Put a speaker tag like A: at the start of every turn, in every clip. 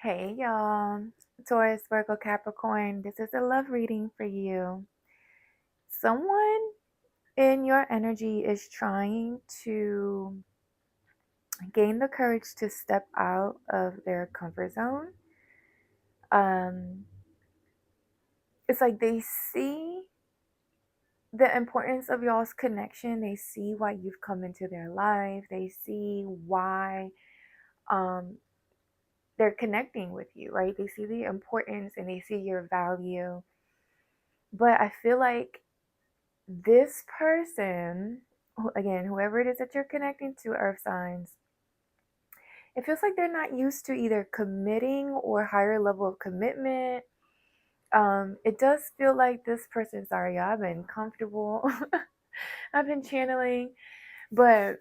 A: Hey y'all, Taurus, Virgo, Capricorn. This is a love reading for you. Someone in your energy is trying to gain the courage to step out of their comfort zone. Um, it's like they see the importance of y'all's connection. They see why you've come into their life. They see why um, they're connecting with you, right? They see the importance and they see your value. But I feel like this person, again, whoever it is that you're connecting to, earth signs, it feels like they're not used to either committing or higher level of commitment. It does feel like this person, sorry, y'all, I've been comfortable. I've been channeling, but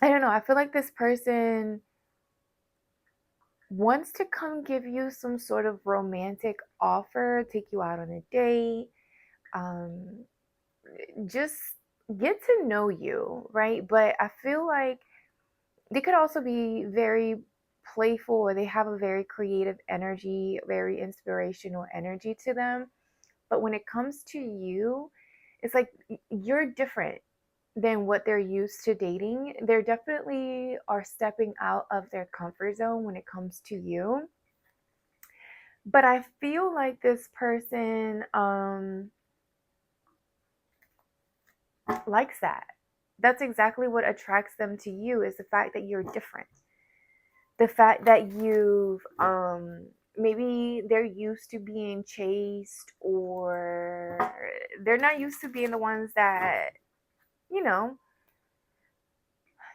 A: I don't know. I feel like this person wants to come give you some sort of romantic offer, take you out on a date, um, just get to know you, right? But I feel like they could also be very playful, or they have a very creative energy, very inspirational energy to them. But when it comes to you, it's like you're different than what they're used to dating. They definitely are stepping out of their comfort zone when it comes to you. But I feel like this person likes that. That's exactly what attracts them to you, is the fact that you're different. The fact that you've maybe they're used to being chased, or they're not used to being the ones that, you know,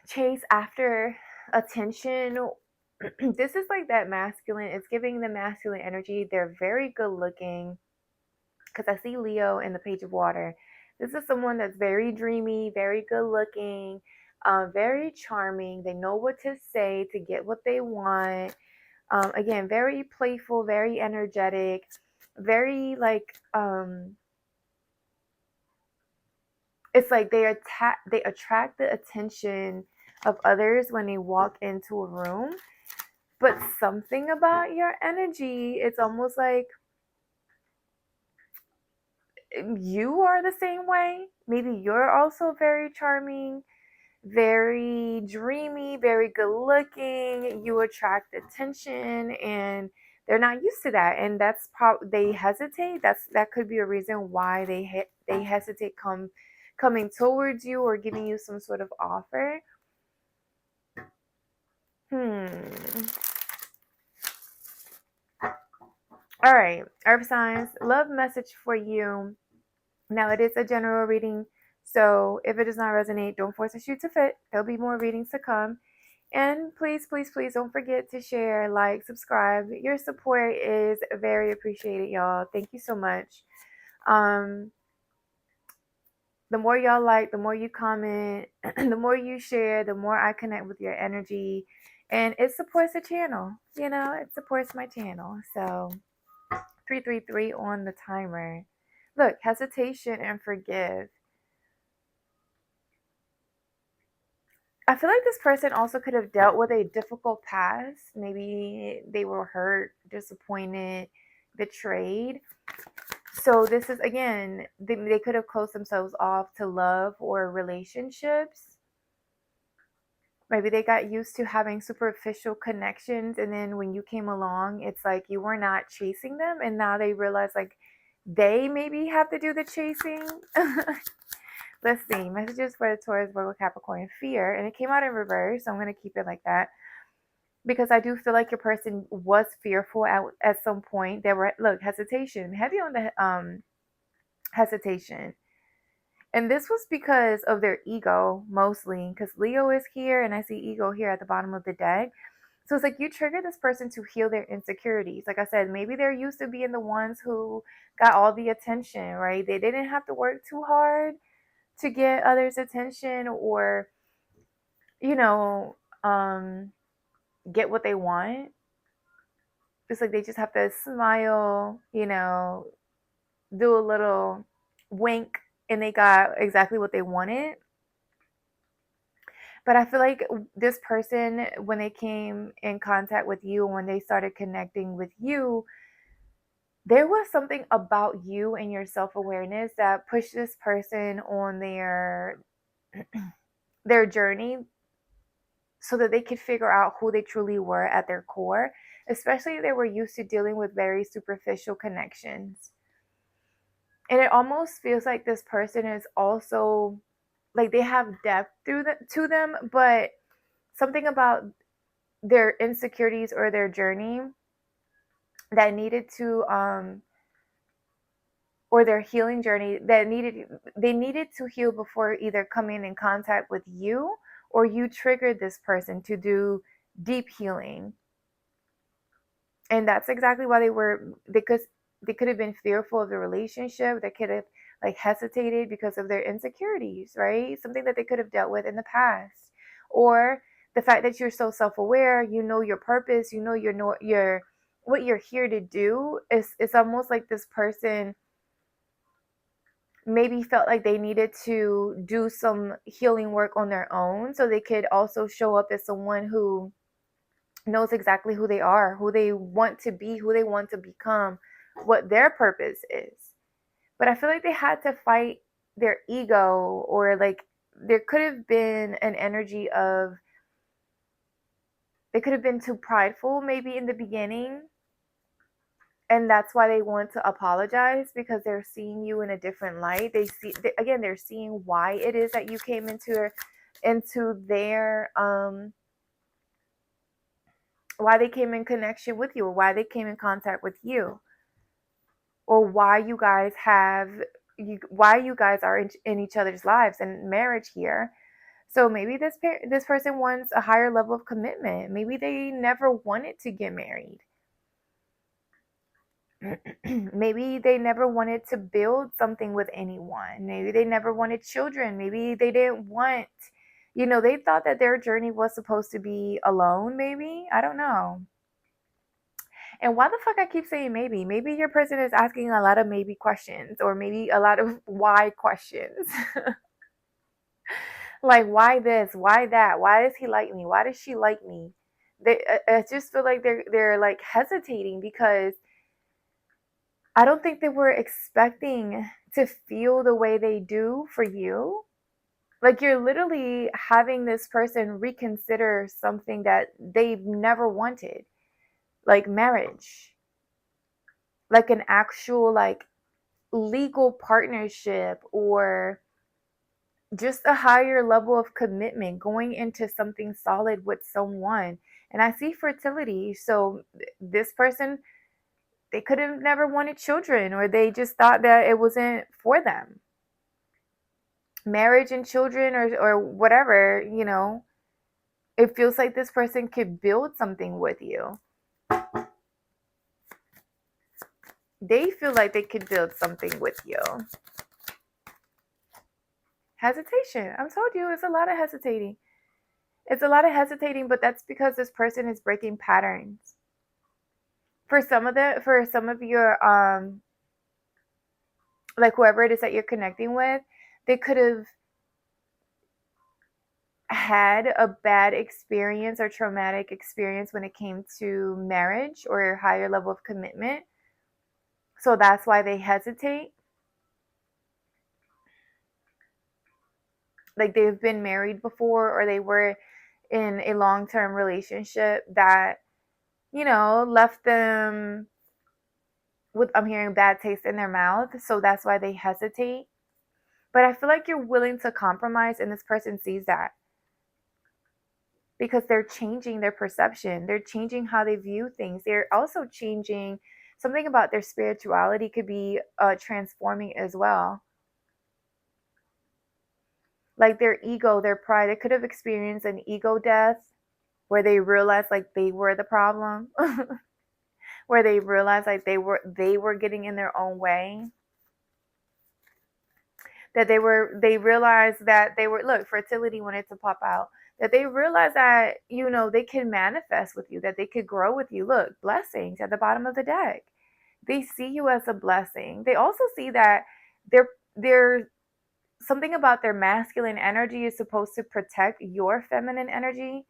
A: chase after attention. This is like that masculine, it's giving the masculine energy. They're very good looking, because I see Leo in the Page of Water. This is someone that's very dreamy, very good looking, very charming. They know what to say to get what they want. Again, very playful, very energetic, very like it's like they attract the attention of others when they walk into a room. But something about your energy, it's almost like you are the same way. Maybe you're also very charming, very dreamy, very good looking. You attract attention, and they're not used to that, and that's they hesitate. That could be a reason why they hesitate coming towards you or giving you some sort of offer. All right, earth signs, love message for you. Now, it is a general reading, so if it does not resonate, don't force a shoe to fit. There'll be more readings to come. And please, please, please don't forget to share, like, subscribe. Your support is very appreciated, y'all. Thank you so much. The more y'all like, the more you comment, the more you share, the more I connect with your energy. And it supports the channel. It supports my channel. So 333 on the timer. Look, hesitation and forgive. I feel like this person also could have dealt with a difficult past. Maybe they were hurt, disappointed, betrayed. So this is, again, they could have closed themselves off to love or relationships. Maybe they got used to having superficial connections, and then when you came along, it's like you were not chasing them, and now they realize like they maybe have to do the chasing. Let's see. Messages for the Taurus, Virgo, Capricorn, fear. And it came out in reverse. So I'm going to keep it like that. Because I do feel like your person was fearful at some point. They were, look, hesitation. Heavy on the hesitation. And this was because of their ego, mostly. Because Leo is here, and I see ego here at the bottom of the deck. So it's like you trigger this person to heal their insecurities. Like I said, maybe they're used to being the ones who got all the attention, right? They didn't have to work too hard to get others' attention, or you know get what they want. It's like they just have to smile, do a little wink, and they got exactly what they wanted. But I feel like this person, when they came in contact with you, when they started connecting with you, there was something about you and your self-awareness that pushed this person on their journey so that they could figure out who they truly were at their core, especially if they were used to dealing with very superficial connections. And it almost feels like this person is also like they have depth to them, but something about their insecurities or their journey that needed to or their healing journey that needed to heal before either coming in contact with you, or you triggered this person to do deep healing. And that's exactly why they could have been fearful of the relationship. They could have like hesitated because of their insecurities, right? Something that they could have dealt with in the past. Or the fact that you're so self-aware, you know your purpose, you know your what you're here to do. Is it's almost like this person maybe felt like they needed to do some healing work on their own so they could also show up as someone who knows exactly who they are, who they want to be, who they want to become, what their purpose is. But I feel like they had to fight their ego, or like there could have been an energy of they could have been too prideful maybe in the beginning. And that's why they want to apologize, because they're seeing you in a different light. Again, they're seeing why it is that you came into their why they came in connection with you, or why they came in contact with you, or why you guys are in each other's lives and marriage here. So maybe this person wants a higher level of commitment. Maybe they never wanted to get married. Maybe they never wanted to build something with anyone. Maybe they never wanted children. Maybe they didn't want, they thought that their journey was supposed to be alone, maybe. I don't know. And why the fuck I keep saying maybe? Maybe your person is asking a lot of maybe questions, or maybe a lot of why questions. Like, why this? Why that? Why does he like me? Why does she like me? I just feel like they're like hesitating, because I don't think they were expecting to feel the way they do for you. Like, you're literally having this person reconsider something that they've never wanted, like marriage, like an actual like legal partnership, or just a higher level of commitment, going into something solid with someone. And I see fertility. So this person, they could have never wanted children, or they just thought that it wasn't for them. Marriage and children, or whatever, it feels like this person could build something with you. They feel like they could build something with you. Hesitation. I told you, it's a lot of hesitating. It's a lot of hesitating, but that's because this person is breaking patterns. For some of your like whoever it is that you're connecting with, they could have had a bad experience or traumatic experience when it came to marriage or a higher level of commitment. So that's why they hesitate. Like, they've been married before, or they were in a long-term relationship that, left them with, I'm hearing, bad taste in their mouth. So that's why they hesitate. But I feel like you're willing to compromise, and this person sees that, because they're changing their perception. They're changing how they view things. They're also changing something about their spirituality, could be transforming as well. Like their ego, their pride, they could have experienced an ego death where they realized like they were the problem, where they realized like they were getting in their own way. That they realized that they were, look, fertility wanted to pop out, that they realized that they can manifest with you, that they could grow with you. Look, blessings at the bottom of the deck. They see you as a blessing. They also see that they're something about their masculine energy is supposed to protect your feminine energy,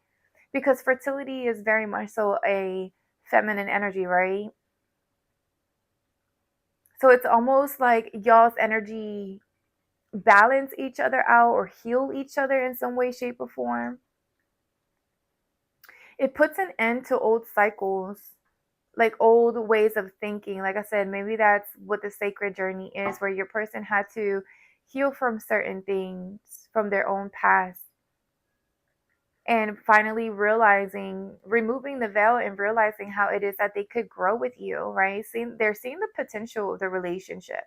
A: because fertility is very much so a feminine energy, right? So it's almost like y'all's energy balance each other out or heal each other in some way, shape, or form. It puts an end to old cycles, like old ways of thinking. Like I said, maybe that's what the sacred journey is, where your person had to heal from certain things from their own past, and finally realizing, removing the veil and realizing how it is that they could grow with you, right? They're seeing the potential of the relationship.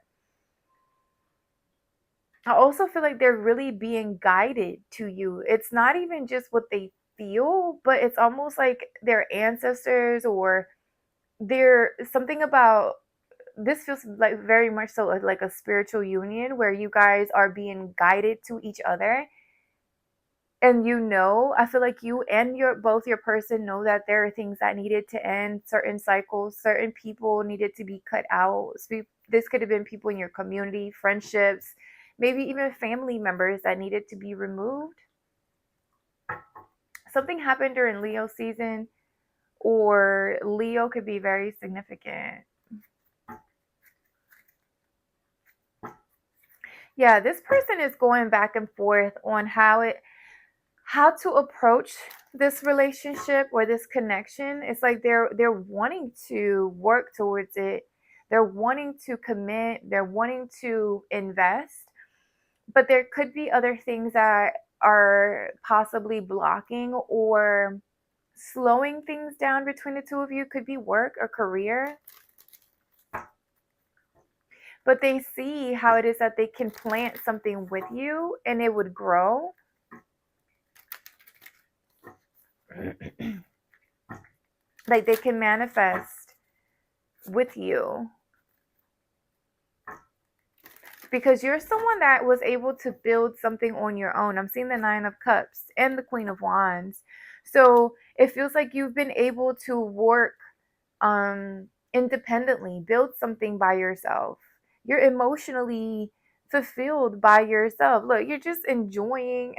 A: I also feel like they're really being guided to you. It's not even just what they feel, but it's almost like their ancestors, or they're something about this feels like very much so like a spiritual union where you guys are being guided to each other. And I feel like you and your person know that there are things that needed to end, certain cycles, certain people needed to be cut out. So this could have been people in your community, friendships, maybe even family members that needed to be removed. Something happened during Leo season, or Leo could be very significant. Yeah, this person is going back and forth on how to approach this relationship or this connection. It's like they're wanting to work towards it. They're wanting to commit, they're wanting to invest, but there could be other things that are possibly blocking or slowing things down between the two of you. Could be work or career, but they see how it is that they can plant something with you and it would grow. Like they can manifest with you, because you're someone that was able to build something on your own. I'm seeing the Nine of Cups and the Queen of Wands. So it feels like you've been able to work independently, build something by yourself. You're emotionally fulfilled by yourself. Look, you're just enjoying.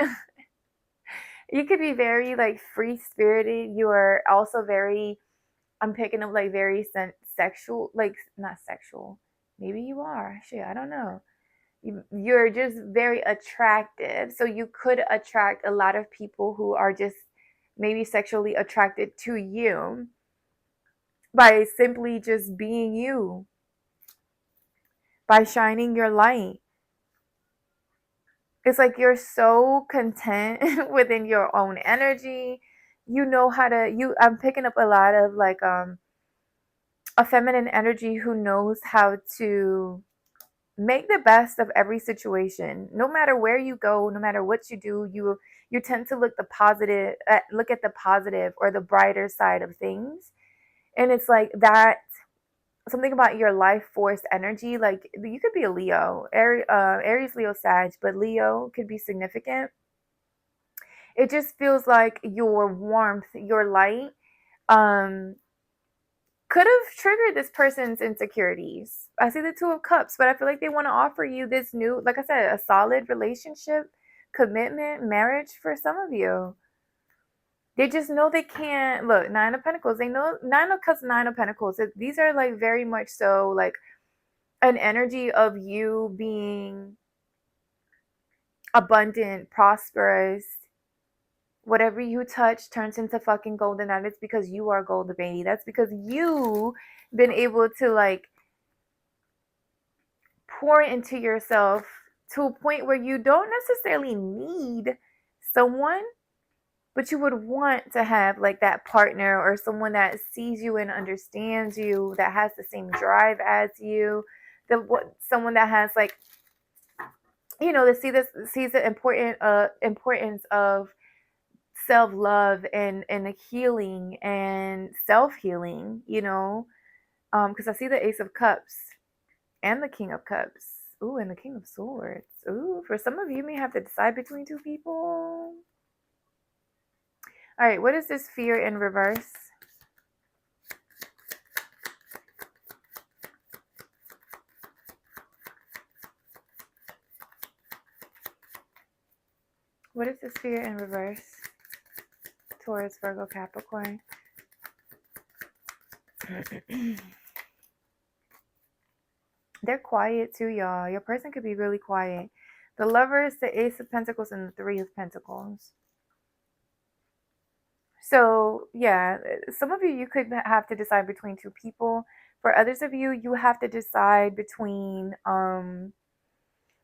A: You could be very like free spirited. You are also very, I'm picking up like very sexual, like not sexual. Maybe you are. Shit, I don't know. You're just very attractive. So you could attract a lot of people who are just maybe sexually attracted to you by simply just being you, by shining your light. It's like you're so content within your own energy. You know how to I'm picking up a lot of like a feminine energy who knows how to make the best of every situation. No matter where you go, no matter what you do, you tend to look at the positive or the brighter side of things. And it's like that, something about your life force energy. Like you could be a Leo, Aries, Leo, Sag, but Leo could be significant. It just feels like your warmth, your light, um, could have triggered this person's insecurities. I see the Two of Cups, but I feel like they want to offer you this new, like I said, a solid relationship, commitment, marriage for some of you. They just know they can't look. Nine of Pentacles. They know Nine of Cups, Nine of Pentacles. These are like very much so like an energy of you being abundant, prosperous. Whatever you touch turns into fucking gold, and that is because you are gold, baby. That's because you been able to like pour into yourself to a point where you don't necessarily need someone, but you would want to have like that partner or someone that sees you and understands you, that has the same drive as you, someone that has like, that sees the importance of self-love and the healing and self-healing, because I see the Ace of Cups and the King of Cups. Ooh, and the King of Swords. Ooh, for some of you may have to decide between two people. All right, what is this fear in reverse? What is the Spirit in reverse? Taurus, Virgo, Capricorn. They're quiet too, y'all. Your person could be really quiet. The Lovers, the Ace of Pentacles, and the Three of Pentacles. So, yeah, some of you could have to decide between two people. For others of you, you have to decide between,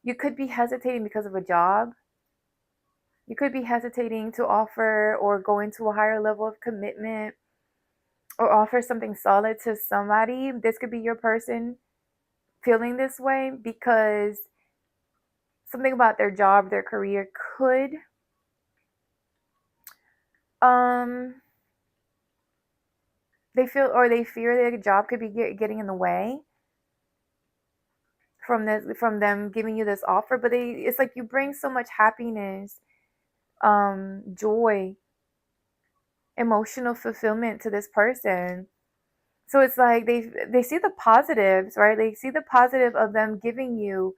A: you could be hesitating because of a job. You could be hesitating to offer or go into a higher level of commitment or offer something solid to somebody. This could be your person feeling this way because something about their job, their career could they feel or they fear their job could be getting in the way from them giving you this offer, but it's like you bring so much happiness, joy, emotional fulfillment to this person. So it's like they see the positives, right? They see the positive of them giving you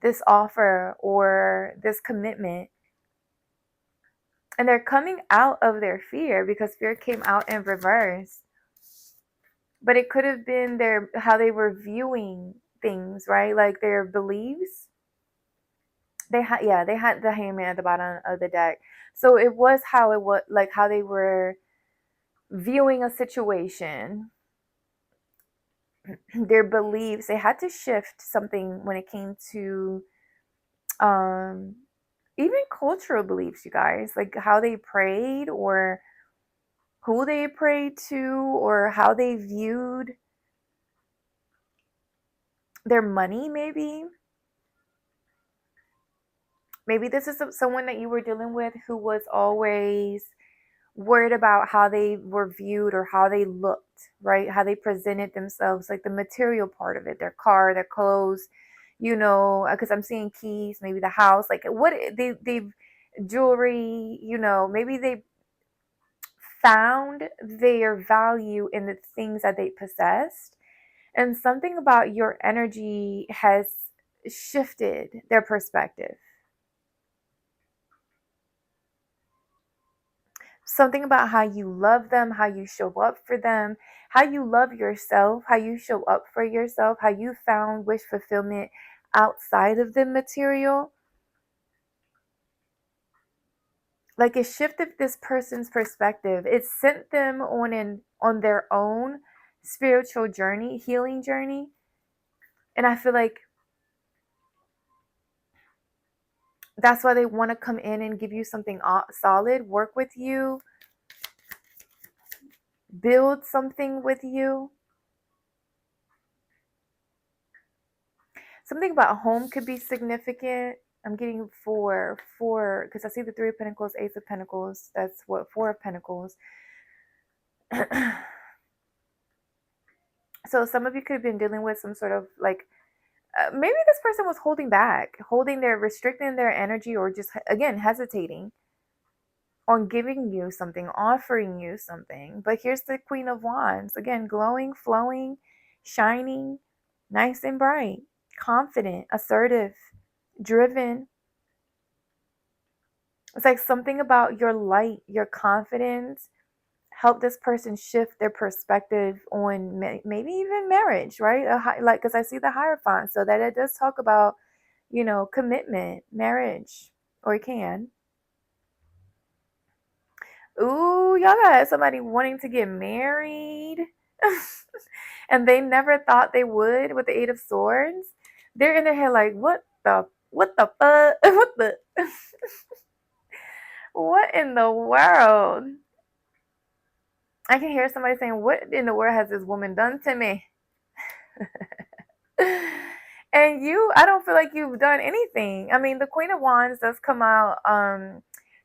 A: this offer or this commitment. And they're coming out of their fear because fear came out in reverse. But it could have been how they were viewing things, right? Like their beliefs. They had the Hangman at the bottom of the deck. So it was like how they were viewing a situation. Their beliefs, they had to shift something when it came to even cultural beliefs, you guys, like how they prayed or who they prayed to or how they viewed their money. Maybe this is someone that you were dealing with who was always worried about how they were viewed or how they looked, right? How they presented themselves, like the material part of it, their car, their clothes, because I'm seeing keys, maybe the house, like what they've jewelry, maybe they found their value in the things that they possessed. And something about your energy has shifted their perspective. Something about how you love them, how you show up for them, how you love yourself, how you show up for yourself, how you found wish fulfillment outside of the material. Like it shifted this person's perspective. It sent them on their own spiritual journey, healing journey. And I feel like that's why they want to come in and give you something solid, work with you, build something with you. Something about home could be significant. I'm getting four, because I see the Three of Pentacles, Ace of Pentacles. That's what, Four of Pentacles. So some of you could have been dealing with some sort of like, maybe this person was holding back, restricting their energy, or just, again, hesitating on giving you something, offering you something. But here's the Queen of Wands. Again, glowing, flowing, shining, nice and bright, confident, assertive, driven. It's like something about your light, your confidence, help this person shift their perspective on maybe even marriage, right? Like, because I see the Hierophant, so that it does talk about, commitment, marriage, or it can. Ooh, y'all got somebody wanting to get married and they never thought they would with the Eight of Swords. They're in their head like, what the fuck? What the what in the world? I can hear somebody saying, what in the world has this woman done to me? And I don't feel like you've done anything. I mean, the Queen of Wands does come out.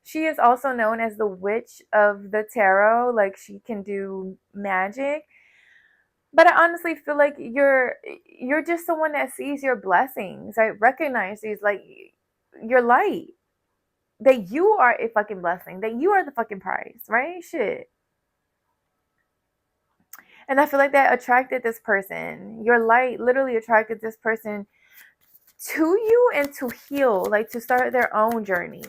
A: She is also known as the Witch of the Tarot. Like, she can do magic. But I honestly feel like you're just someone that sees your blessings. I recognize these, like, your light. That you are a fucking blessing. That you are the fucking prize, right? Shit. And I feel like that attracted this person. Your light literally attracted this person to you and to heal, like to start their own journey.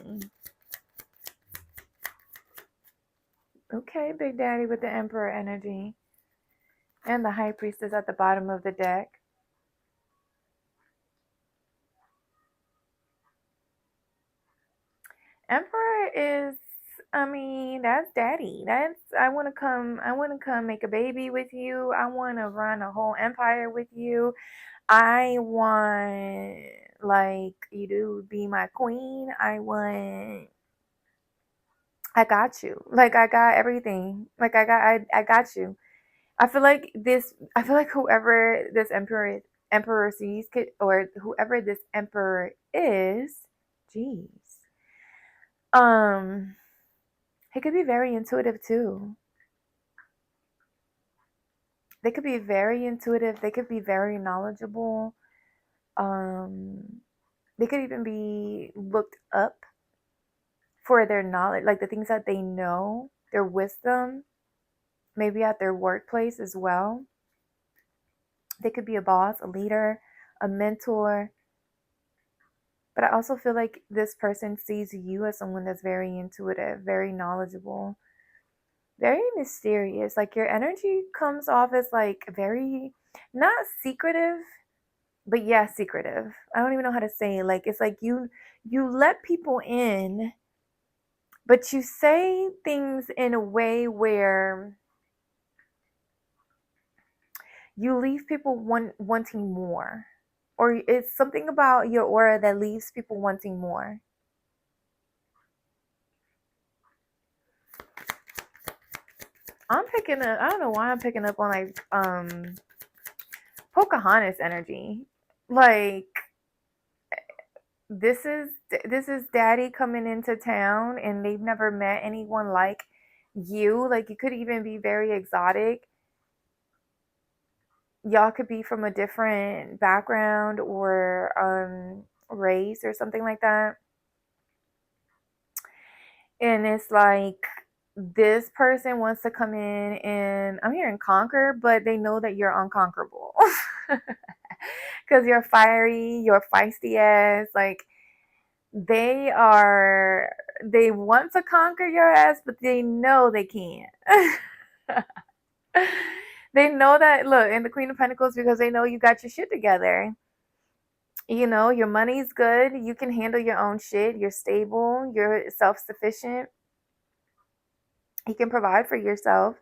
A: Okay, Big Daddy with the Emperor energy. And the High Priestess at the bottom of the deck. Emperor is, I mean, that's daddy. That's I wanna come make a baby with you. I wanna run a whole empire with you. I want like you to be my queen. I got you. Like I got everything. Like I got you. I feel like whoever this emperor sees could, or whoever this emperor is, jeez. Um he could be very intuitive too. They could be very intuitive, they could be very knowledgeable. Um they could even be looked up for their knowledge, like the things that they know, their wisdom, maybe at their workplace as well. They could be a boss, a leader, a mentor. But I also feel like this person sees you as someone that's very intuitive, very knowledgeable, very mysterious. Like your energy comes off as like very, not secretive, but yeah, secretive. I don't even know how to say it. Like it's like you let people in, but you say things in a way where you leave people wanting more. Or it's something about your aura that leaves people wanting more. I'm picking up, I don't know why I'm picking up on like Pocahontas energy. Like this is daddy coming into town and they've never met anyone like you. Like you could even be very exotic. Y'all could be from a different background or race or something like that. And it's like this person wants to come in and I'm hearing conquer, but they know that you're unconquerable. Because you're fiery, you're feisty ass. Like they want to conquer your ass, but they know they can't. They know that, look, in the Queen of Pentacles, because they know you got your shit together. You know, your money's good. You can handle your own shit. You're stable. You're self sufficient. You can provide for yourself.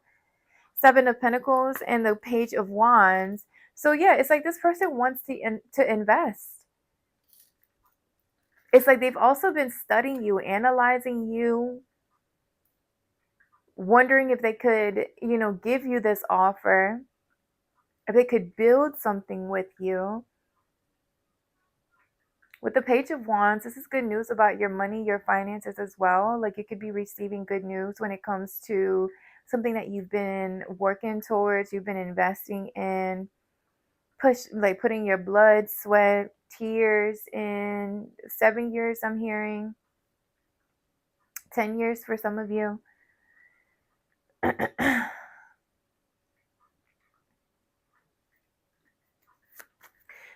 A: Seven of Pentacles and the Page of Wands. So yeah, it's like this person wants to invest. It's like they've also been studying you, analyzing you, wondering if they could, you know, give you this offer, if they could build something with you. With the Page of Wands, this is good news about your money, your finances as well. Like you could be receiving good news when it comes to something that you've been working towards, you've been investing in, putting your blood, sweat, tears in. 7 years, I'm hearing. 10 years for some of you.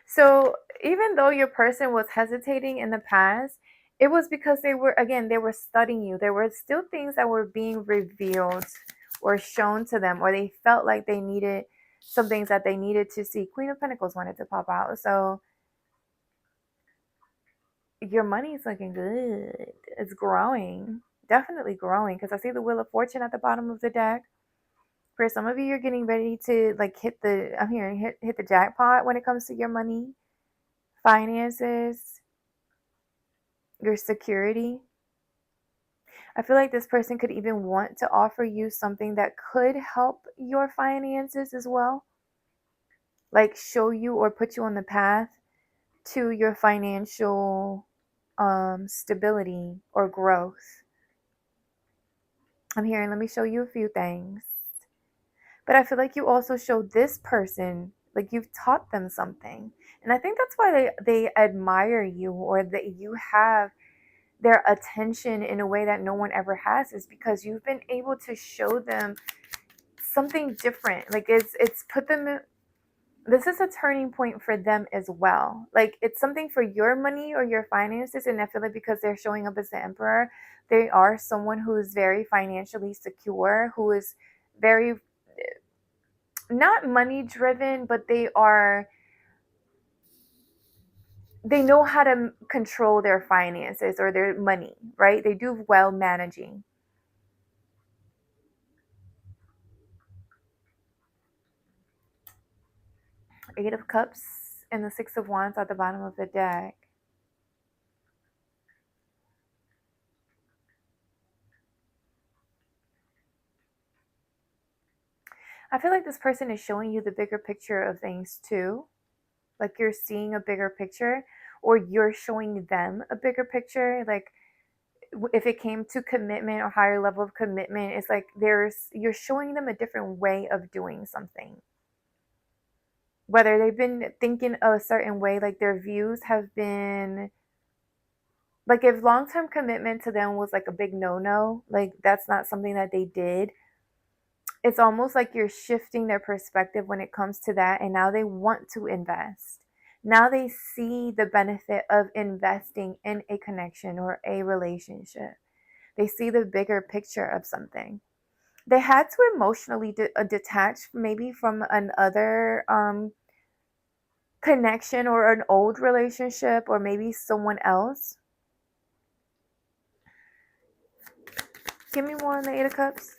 A: So even though your person was hesitating in the past, it was because they were studying you. There were still things that were being revealed or shown to them, or they felt like they needed some things that they needed to see. Queen of Pentacles wanted to pop out. So your money is looking good. It's growing. Definitely growing, because I see the Wheel of Fortune at the bottom of the deck. For some of you, you're getting ready to like I'm hearing hit the jackpot when it comes to your money, finances, your security. I feel like this person could even want to offer you something that could help your finances as well. Like show you or put you on the path to your financial stability or growth. I'm hearing, let me show you a few things. But I feel like you also showed this person, like you've taught them something. And I think that's why they admire you, or that you have their attention in a way that no one ever has, is because you've been able to show them something different. Like it's put them This is a turning point for them as well. Like it's something for your money or your finances, and I feel like because they're showing up as the emperor, they are someone who is very financially secure, who is very not money driven, but they know how to control their finances or their money, right? They do well managing. Eight of Cups and the Six of Wands at the bottom of the deck. I feel like this person is showing you the bigger picture of things too. Like you're seeing a bigger picture, or you're showing them a bigger picture. Like if it came to commitment or higher level of commitment, it's like you're showing them a different way of doing something. Whether they've been thinking a certain way, like their views have been like if long-term commitment to them was like a big no-no, like that's not something that they did. It's almost like you're shifting their perspective when it comes to that, and now they want to invest. Now they see the benefit of investing in a connection or a relationship. They see the bigger picture of something. They had to emotionally detach maybe from another connection or an old relationship or maybe someone else. Give me more on the Eight of Cups.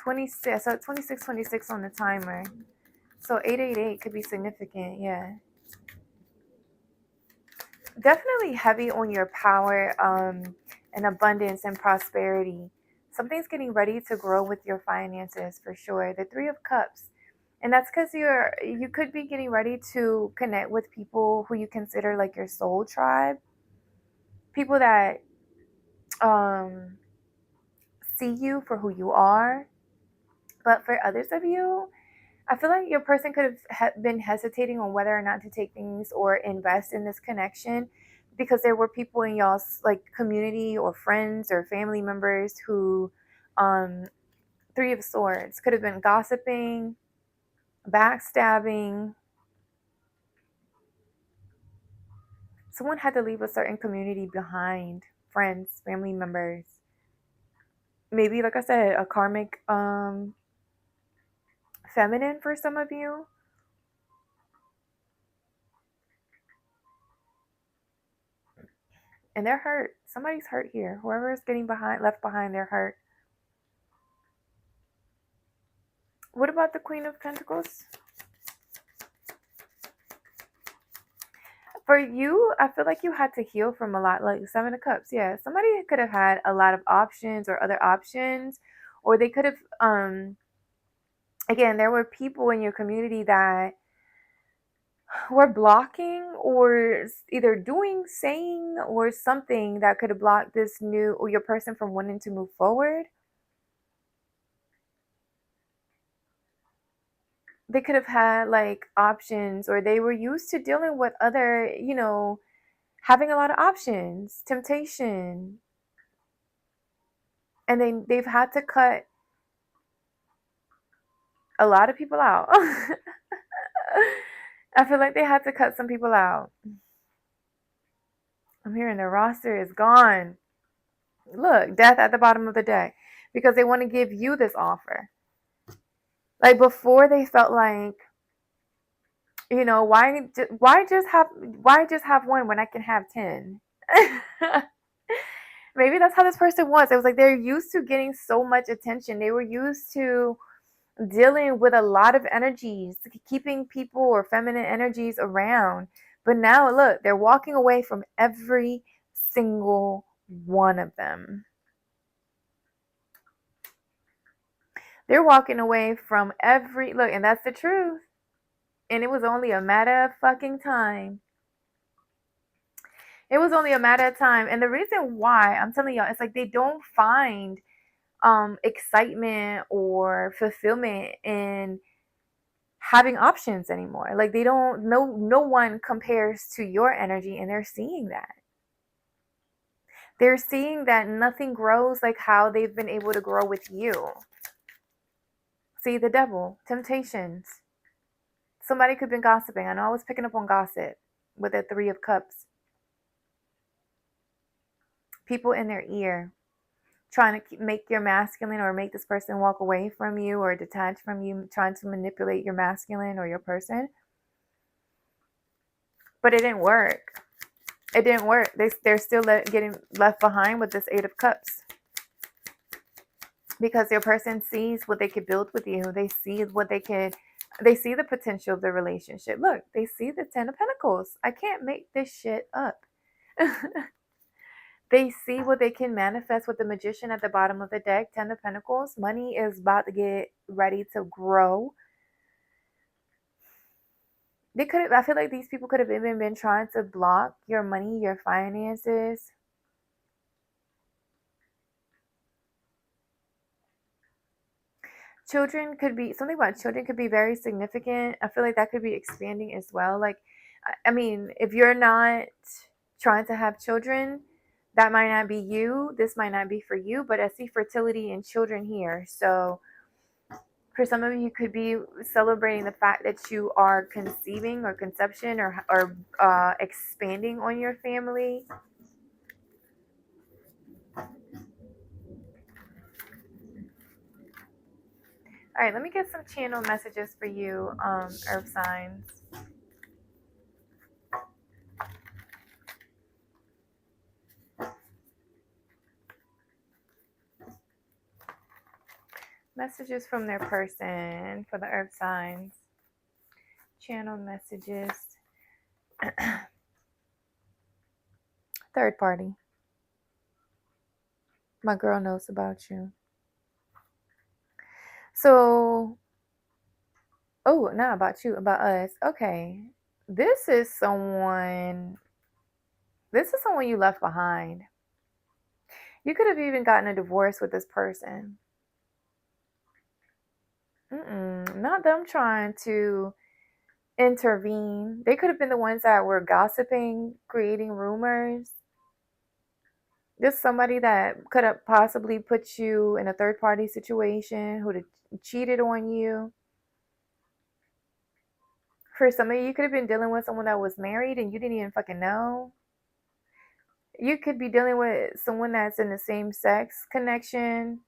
A: 26. So 26, 26 on the timer. So 888 could be significant, yeah. Definitely heavy on your power and abundance and prosperity. Something's getting ready to grow with your finances for sure. The Three of Cups. And that's because you could be getting ready to connect with people who you consider like your soul tribe. People that um see you for who you are. But for others of you, I feel like your person could have been hesitating on whether or not to take things or invest in this connection because there were people in y'all's like community or friends or family members who um Three of Swords could have been gossiping, backstabbing. Someone had to leave a certain community behind, friends, family members. Maybe like I said, a karmic feminine for some of you. And they're hurt. Somebody's hurt here. Whoever is getting left behind, they're hurt. What about the Queen of Pentacles? For you, I feel like you had to heal from a lot, like Seven of Cups. Yeah, somebody could have had a lot of options or other options, or they could have, again, there were people in your community that were blocking or either doing, saying, or something that could have blocked this new or your person from wanting to move forward. They could have had like options, or they were used to dealing with other, having a lot of options, temptation, and they've had to cut a lot of people out. I feel like they had to cut some people out. I'm hearing the roster is gone. Look, death at the bottom of the deck because they want to give you this offer. Like before, they felt like, why just have one when I can have 10? Maybe that's how this person was. It was like they're used to getting so much attention. They were used to dealing with a lot of energies, keeping people or feminine energies around. But now, look, they're walking away from every single one of them. They're walking away from look, and that's the truth. And it was only a matter of fucking time. It was only a matter of time. And the reason why, I'm telling y'all, it's like they don't find excitement or fulfillment in having options anymore. Like they don't no one compares to your energy, and they're seeing that. They're seeing that nothing grows like how they've been able to grow with you. See, the devil, temptations. Somebody could have been gossiping. I know I was picking up on gossip with the Three of Cups. People in their ear trying to make your masculine or make this person walk away from you or detach from you, trying to manipulate your masculine or your person. But it didn't work. It didn't work. They're still getting left behind with this Eight of Cups. Because your person sees what they could build with you. They see the potential of the relationship. Look, they see the Ten of Pentacles. I can't make this shit up. They see what they can manifest with the Magician at the bottom of the deck, Ten of Pentacles. Money is about to get ready to grow. I feel like these people could have even been trying to block your money, your finances. Something about children could be very significant. I feel like that could be expanding as well. Like, I mean, if you're not trying to have children, that might not be you. This might not be for you, but I see fertility in children here. So for some of you, you could be celebrating the fact that you are conceiving or conception or expanding on your family. All right, let me get some channel messages for you, earth signs. Messages from their person for the earth signs. Channel messages. Third party. My girl knows about you. So, oh, not about you, about us. Okay. This is someone you left behind. You could have even gotten a divorce with this person. Not them trying to intervene. They could have been the ones that were gossiping, creating rumors. Just somebody that could have possibly put you in a third party situation, who would have cheated on you. For some of you, you could have been dealing with someone that was married and you didn't even fucking know. You could be dealing with someone that's in the same sex connection.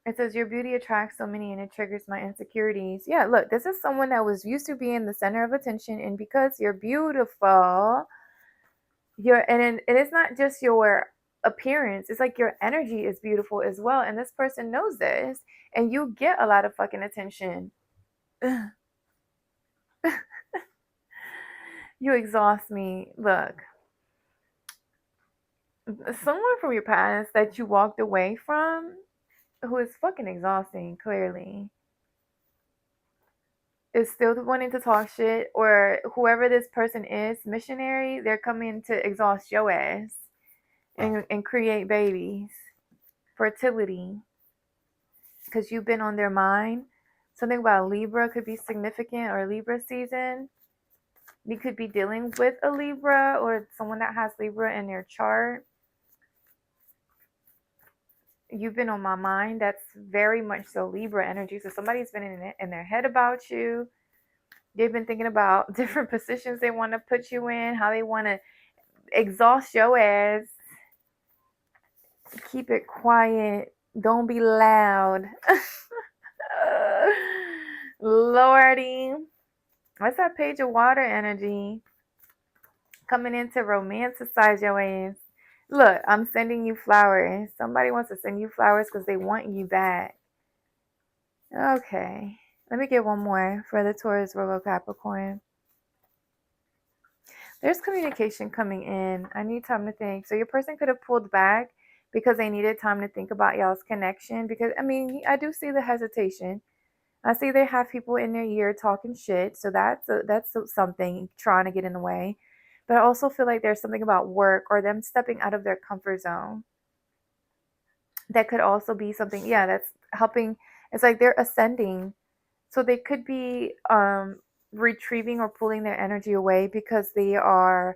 A: It says your beauty attracts so many and it triggers my insecurities. Yeah, look, this is someone that was used to being the center of attention, and because you're beautiful, and it's not just your appearance, it's like your energy is beautiful as well, and this person knows this, and you get a lot of fucking attention. You exhaust me. Look, someone from your past that you walked away from, who is fucking exhausting, clearly, is still wanting to talk shit, or whoever this person is, missionary, they're coming to exhaust your ass and create babies. Fertility. Because you've been on their mind. Something about Libra could be significant, or Libra season. You could be dealing with a Libra or someone that has Libra in their chart. You've been on my mind. That's very much so Libra energy. So somebody's been in their head about you. They've been thinking about different positions they want to put you in, how they want to exhaust your ass. Keep it quiet. Don't be loud. Lordy. What's that Page of Water energy? Coming in to romanticize your ass. Look, I'm sending you flowers. Somebody wants to send you flowers because they want you back. Okay. Let me get one more for the Taurus, Virgo, Capricorn. There's communication coming in. I need time to think. So your person could have pulled back because they needed time to think about y'all's connection. Because, I mean, I do see the hesitation. I see they have people in their ear talking shit. So that's something trying to get in the way. But I also feel like there's something about work or them stepping out of their comfort zone. That could also be something, yeah, that's helping. It's like they're ascending. So they could be retrieving or pulling their energy away because they are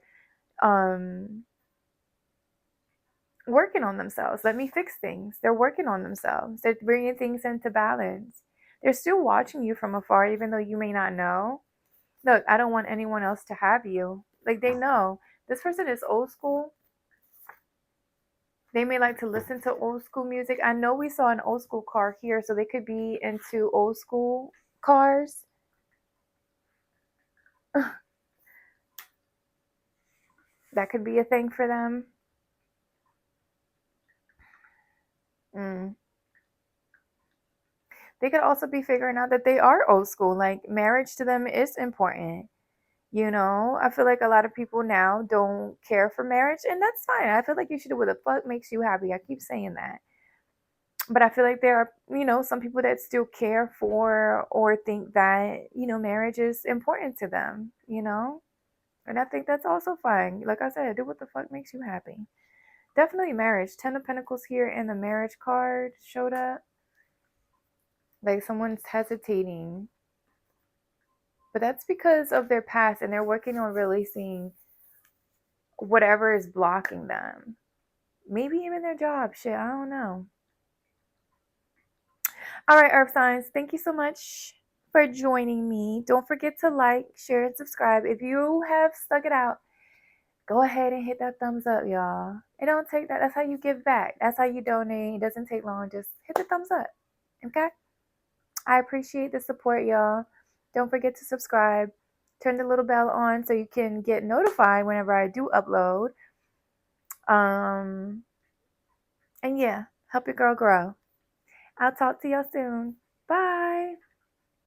A: working on themselves. Let me fix things. They're working on themselves. They're bringing things into balance. They're still watching you from afar, even though you may not know. Look, I don't want anyone else to have you. Like, they know this person is old school. They may like to listen to old school music. I know we saw an old school car here, so they could be into old school cars. That could be a thing for them. Mm. They could also be figuring out that they are old school. Like, marriage to them is important. I feel like a lot of people now don't care for marriage, and that's fine. I feel like you should do what the fuck makes you happy. I keep saying that. But I feel like there are, some people that still care for or think that, marriage is important to them. And I think that's also fine. Like I said, do what the fuck makes you happy. Definitely marriage. 10 of Pentacles here and the marriage card showed up. Like someone's hesitating. But that's because of their past and they're working on releasing whatever is blocking them. Maybe even their job. Shit, I don't know. All right, Earth Signs, thank you so much for joining me. Don't forget to like, share, and subscribe. If you have stuck it out, go ahead and hit that thumbs up, y'all. It don't take that. That's how you give back. That's how you donate. It doesn't take long. Just hit the thumbs up. Okay? I appreciate the support, y'all. Don't forget to subscribe. Turn the little bell on so you can get notified whenever I do upload. And yeah, help your girl grow. I'll talk to y'all soon. Bye.